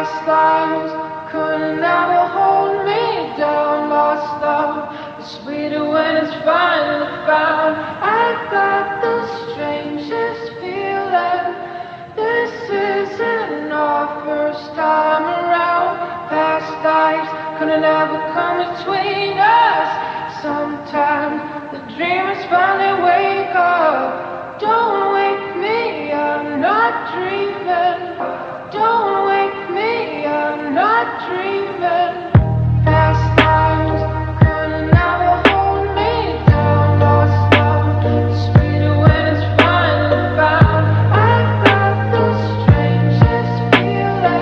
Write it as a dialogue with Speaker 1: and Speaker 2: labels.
Speaker 1: past lives couldn't ever hold me down. Lost love is sweeter when it's finally found. I got the strangest feeling. This isn't our first time around. Past lives couldn't ever come between us. Sometimes the dream is finally